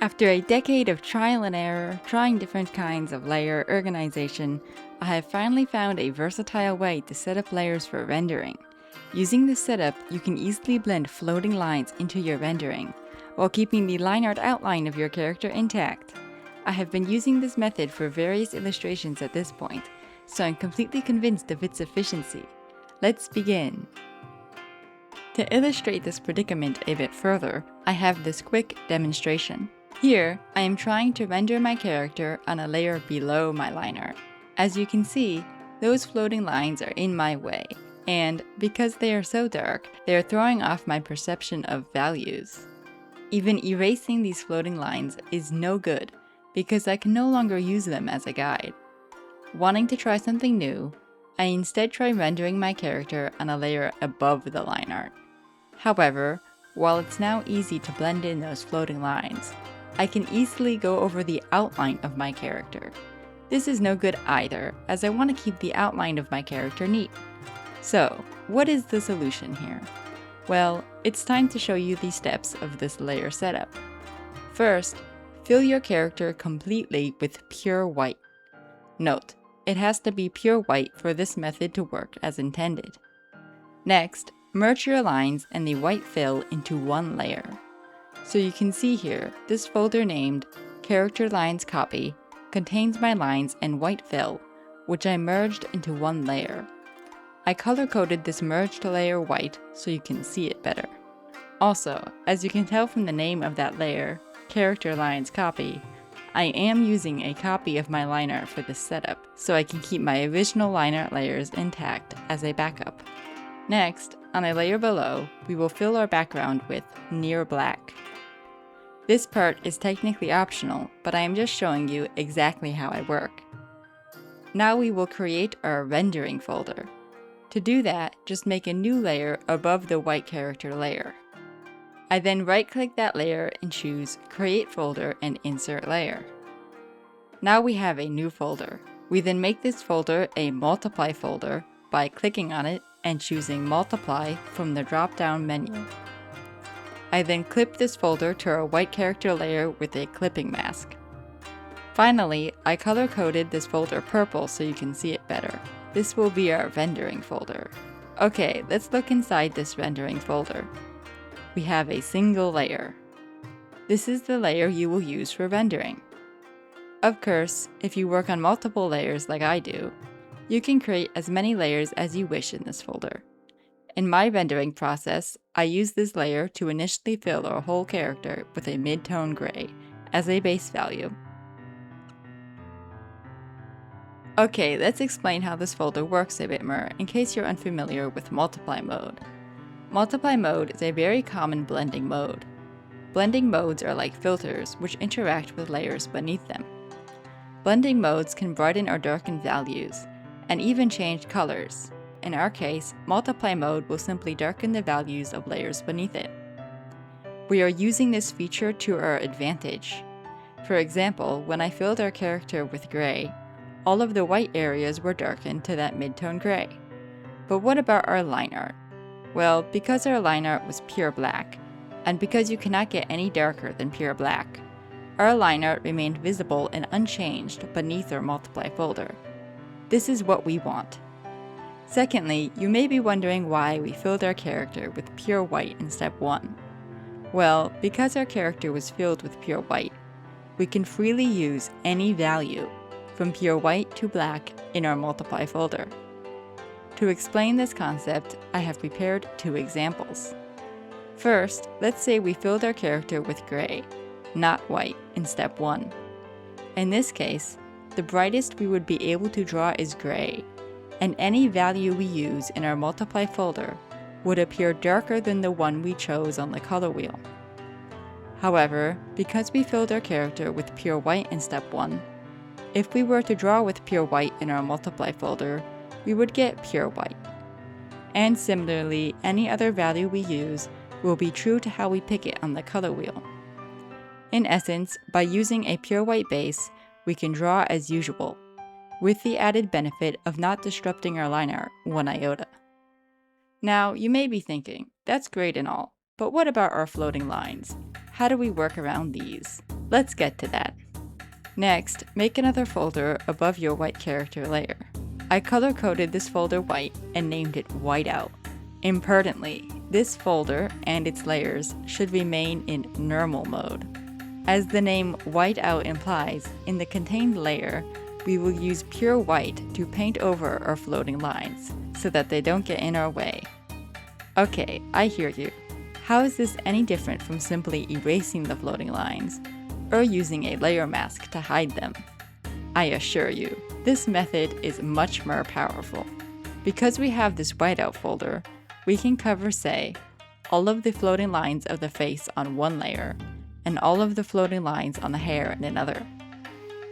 After a decade of trial and error, trying different kinds of layer organization, I have finally found a versatile way to set up layers for rendering. Using this setup, you can easily blend floating lines into your rendering, while keeping the line art outline of your character intact. I have been using this method for various illustrations at this point, so I'm completely convinced of its efficiency. Let's begin. To illustrate this predicament a bit further, I have this quick demonstration. Here, I am trying to render my character on a layer below my line art. As you can see, those floating lines are in my way, and because they are so dark, they are throwing off my perception of values. Even erasing these floating lines is no good, because I can no longer use them as a guide. Wanting to try something new, I instead try rendering my character on a layer above the line art. However, while it's now easy to blend in those floating lines, I can easily go over the outline of my character. This is no good either, as I want to keep the outline of my character neat. So, what is the solution here? Well, it's time to show you the steps of this layer setup. First, fill your character completely with pure white. Note, it has to be pure white for this method to work as intended. Next, merge your lines and the white fill into one layer. So you can see here, this folder named Character Lines Copy contains my lines and white fill, which I merged into one layer. I color-coded this merged layer white so you can see it better. Also, as you can tell from the name of that layer, Character Lines Copy, I am using a copy of my line art for this setup, so I can keep my original line art layers intact as a backup. Next, on a layer below, we will fill our background with near black. This part is technically optional, but I am just showing you exactly how I work. Now we will create our rendering folder. To do that, just make a new layer above the white character layer. I then right-click that layer and choose Create Folder and Insert Layer. Now we have a new folder. We then make this folder a Multiply folder by clicking on it and choosing Multiply from the drop-down menu. I then clip this folder to our white character layer with a clipping mask. Finally, I color-coded this folder purple so you can see it better. This will be our rendering folder. Okay, let's look inside this rendering folder. We have a single layer. This is the layer you will use for rendering. Of course, if you work on multiple layers like I do, you can create as many layers as you wish in this folder. In my rendering process, I use this layer to initially fill our whole character with a mid-tone gray as a base value. Okay, let's explain how this folder works a bit more in case you're unfamiliar with multiply mode. Multiply mode is a very common blending mode. Blending modes are like filters which interact with layers beneath them. Blending modes can brighten or darken values, and even change colors. In our case, multiply mode will simply darken the values of layers beneath it. We are using this feature to our advantage. For example, when I filled our character with gray, all of the white areas were darkened to that mid-tone gray. But what about our line art? Well, because our line art was pure black, and because you cannot get any darker than pure black, our line art remained visible and unchanged beneath our multiply folder. This is what we want. Secondly, you may be wondering why we filled our character with pure white in step 1. Well, because our character was filled with pure white, we can freely use any value, from pure white to black, in our multiply folder. To explain this concept, I have prepared 2 examples. First, let's say we filled our character with gray, not white, in step 1. In this case, the brightest we would be able to draw is gray, and any value we use in our multiply folder would appear darker than the one we chose on the color wheel. However, because we filled our character with pure white in step 1, if we were to draw with pure white in our multiply folder, we would get pure white. And similarly, any other value we use will be true to how we pick it on the color wheel. In essence, by using a pure white base, we can draw as usual, with the added benefit of not disrupting our line art 1 iota. Now, you may be thinking, that's great and all, but what about our floating lines? How do we work around these? Let's get to that. Next, make another folder above your white character layer. I color-coded this folder white and named it whiteout. Importantly, this folder and its layers should remain in normal mode. As the name whiteout implies, in the contained layer, we will use pure white to paint over our floating lines so that they don't get in our way. Okay, I hear you. How is this any different from simply erasing the floating lines or using a layer mask to hide them? I assure you, this method is much more powerful. Because we have this whiteout folder, we can cover, say, all of the floating lines of the face on one layer and all of the floating lines on the hair in another.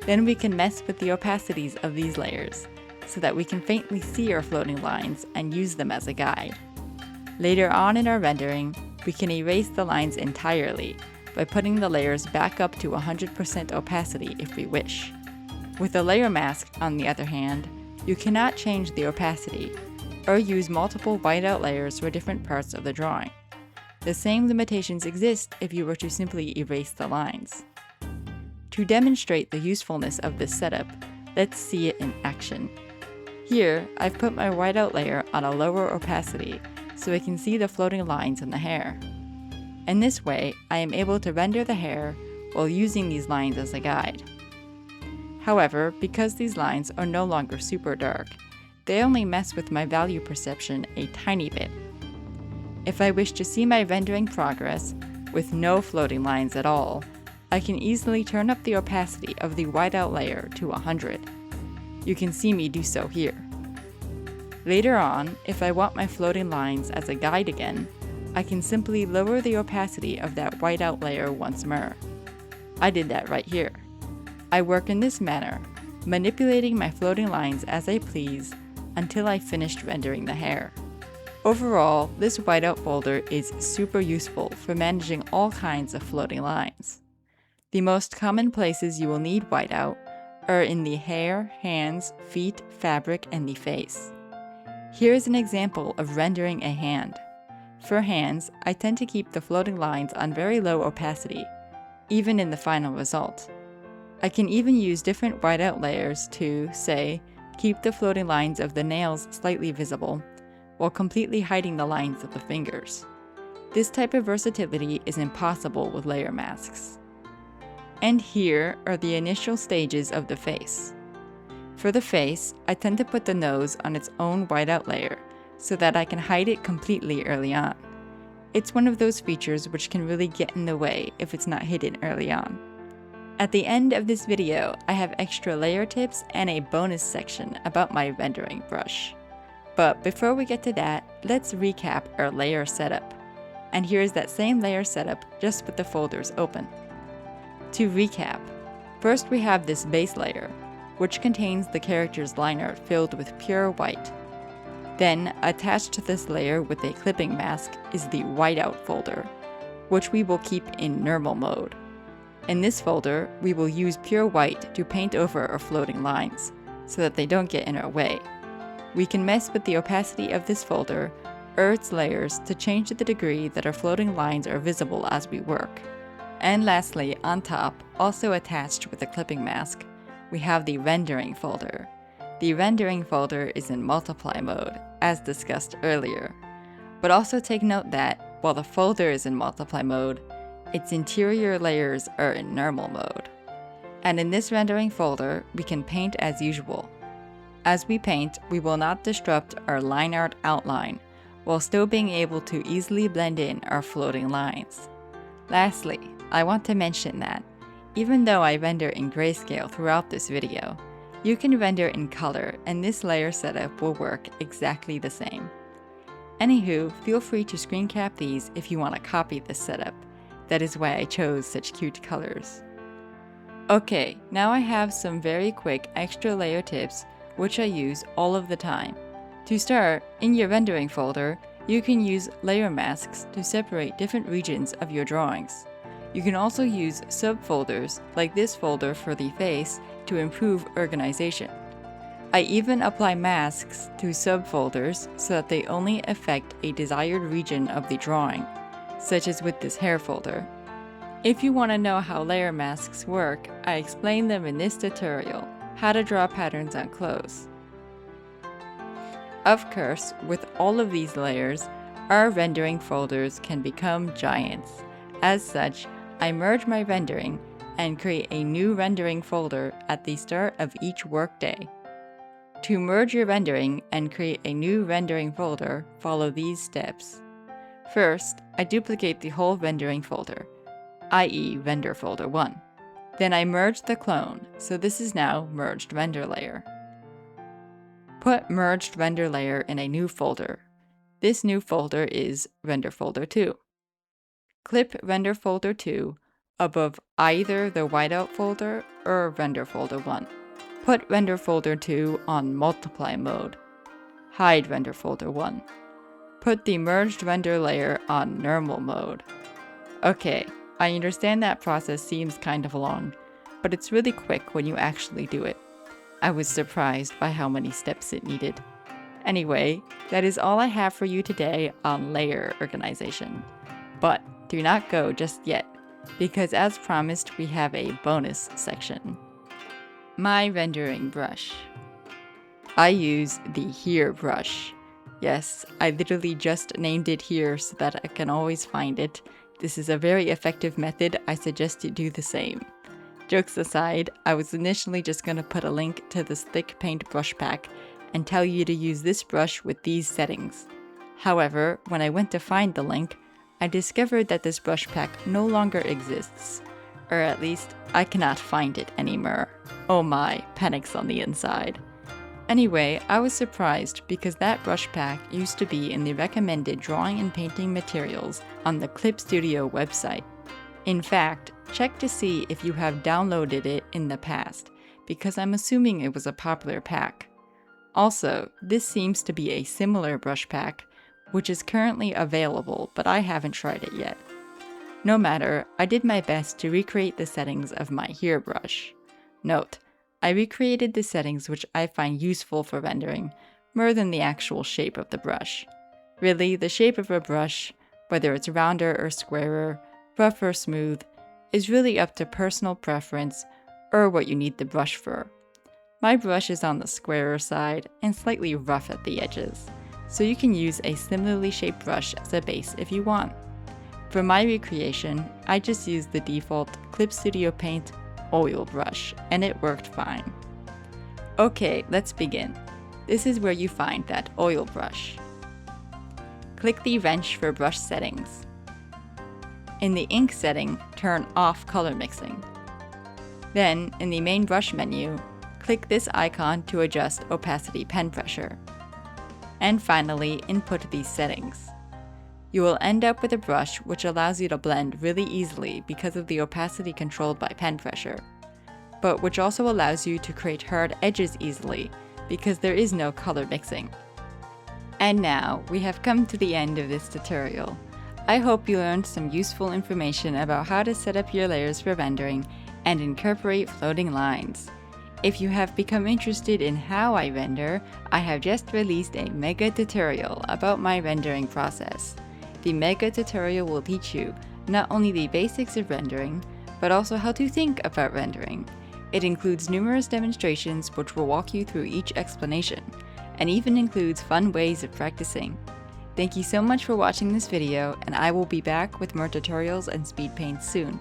Then we can mess with the opacities of these layers so that we can faintly see our floating lines and use them as a guide. Later on in our rendering, we can erase the lines entirely by putting the layers back up to 100% opacity if we wish. With a layer mask, on the other hand, you cannot change the opacity or use multiple whiteout layers for different parts of the drawing. The same limitations exist if you were to simply erase the lines. To demonstrate the usefulness of this setup, let's see it in action. Here, I've put my whiteout layer on a lower opacity so I can see the floating lines in the hair. In this way, I am able to render the hair while using these lines as a guide. However, because these lines are no longer super dark, they only mess with my value perception a tiny bit. If I wish to see my rendering progress with no floating lines at all, I can easily turn up the opacity of the whiteout layer to 100. You can see me do so here. Later on, if I want my floating lines as a guide again, I can simply lower the opacity of that whiteout layer once more. I did that right here. I work in this manner, manipulating my floating lines as I please until I finished rendering the hair. Overall, this whiteout folder is super useful for managing all kinds of floating lines. The most common places you will need whiteout are in the hair, hands, feet, fabric, and the face. Here is an example of rendering a hand. For hands, I tend to keep the floating lines on very low opacity, even in the final result. I can even use different whiteout layers to, say, keep the floating lines of the nails slightly visible, while completely hiding the lines of the fingers. This type of versatility is impossible with layer masks. And here are the initial stages of the face. For the face, I tend to put the nose on its own whiteout layer so that I can hide it completely early on. It's one of those features which can really get in the way if it's not hidden early on. At the end of this video, I have extra layer tips and a bonus section about my rendering brush. But before we get to that, let's recap our layer setup. And here's that same layer setup, just with the folders open. To recap, first we have this base layer, which contains the character's line art filled with pure white. Then, attached to this layer with a clipping mask is the whiteout folder, which we will keep in normal mode. In this folder, we will use pure white to paint over our floating lines, so that they don't get in our way. We can mess with the opacity of this folder or its layers to change the degree that our floating lines are visible as we work. And lastly, on top, also attached with a clipping mask, we have the rendering folder. The rendering folder is in multiply mode, as discussed earlier. But also take note that, while the folder is in multiply mode, its interior layers are in normal mode. And in this rendering folder, we can paint as usual. As we paint, we will not disrupt our line art outline, while still being able to easily blend in our floating lines. Lastly, I want to mention that, even though I render in grayscale throughout this video, you can render in color and this layer setup will work exactly the same. Anywho, feel free to screen cap these if you want to copy this setup. That is why I chose such cute colors. Okay, now I have some very quick extra layer tips which I use all of the time. To start, in your rendering folder, you can use layer masks to separate different regions of your drawings. You can also use subfolders, like this folder for the face, to improve organization. I even apply masks to subfolders so that they only affect a desired region of the drawing, such as with this hair folder. If you want to know how layer masks work, I explain them in this tutorial, how to draw patterns on clothes. Of course, with all of these layers, our rendering folders can become giants. As such, I merge my rendering and create a new rendering folder at the start of each workday. To merge your rendering and create a new rendering folder, follow these steps. First, I duplicate the whole rendering folder, i.e. render folder 1. Then I merge the clone, so this is now merged render layer. Put merged render layer in a new folder. This new folder is render folder 2. Clip render folder 2 above either the whiteout folder or render folder 1. Put render folder 2 on multiply mode. Hide render folder 1. Put the merged render layer on normal mode. Okay, I understand that process seems kind of long, but it's really quick when you actually do it. I was surprised by how many steps it needed. Anyway, that is all I have for you today on layer organization. But do not go just yet, because as promised, we have a bonus section. My rendering brush. I use the here brush. Yes, I literally just named it here so that I can always find it. This is a very effective method. I suggest you do the same. Jokes aside, I was initially just going to put a link to this thick paint brush pack and tell you to use this brush with these settings. However, when I went to find the link, I discovered that this brush pack no longer exists. Or at least, I cannot find it anymore. Oh my, panics on the inside. Anyway, I was surprised because that brush pack used to be in the recommended drawing and painting materials on the Clip Studio website. In fact, check to see if you have downloaded it in the past, because I'm assuming it was a popular pack. Also, this seems to be a similar brush pack, which is currently available, but I haven't tried it yet. No matter, I did my best to recreate the settings of my here brush. Note, I recreated the settings which I find useful for rendering, more than the actual shape of the brush. Really, the shape of a brush, whether it's rounder or squarer, rough or smooth, is really up to personal preference or what you need the brush for. My brush is on the squarer side and slightly rough at the edges, so you can use a similarly shaped brush as a base if you want. For my recreation, I just used the default Clip Studio Paint oil brush, and it worked fine. Okay, let's begin. This is where you find that oil brush. Click the wrench for brush settings. In the ink setting, turn off color mixing. Then, in the main brush menu, click this icon to adjust opacity pen pressure. And finally, input these settings. You will end up with a brush which allows you to blend really easily because of the opacity controlled by pen pressure, but which also allows you to create hard edges easily because there is no color mixing. And now, we have come to the end of this tutorial. I hope you learned some useful information about how to set up your layers for rendering and incorporate floating lines. If you have become interested in how I render, I have just released a mega tutorial about my rendering process. The mega tutorial will teach you not only the basics of rendering, but also how to think about rendering. It includes numerous demonstrations which will walk you through each explanation, and even includes fun ways of practicing. Thank you so much for watching this video, and I will be back with more tutorials and speed paints soon.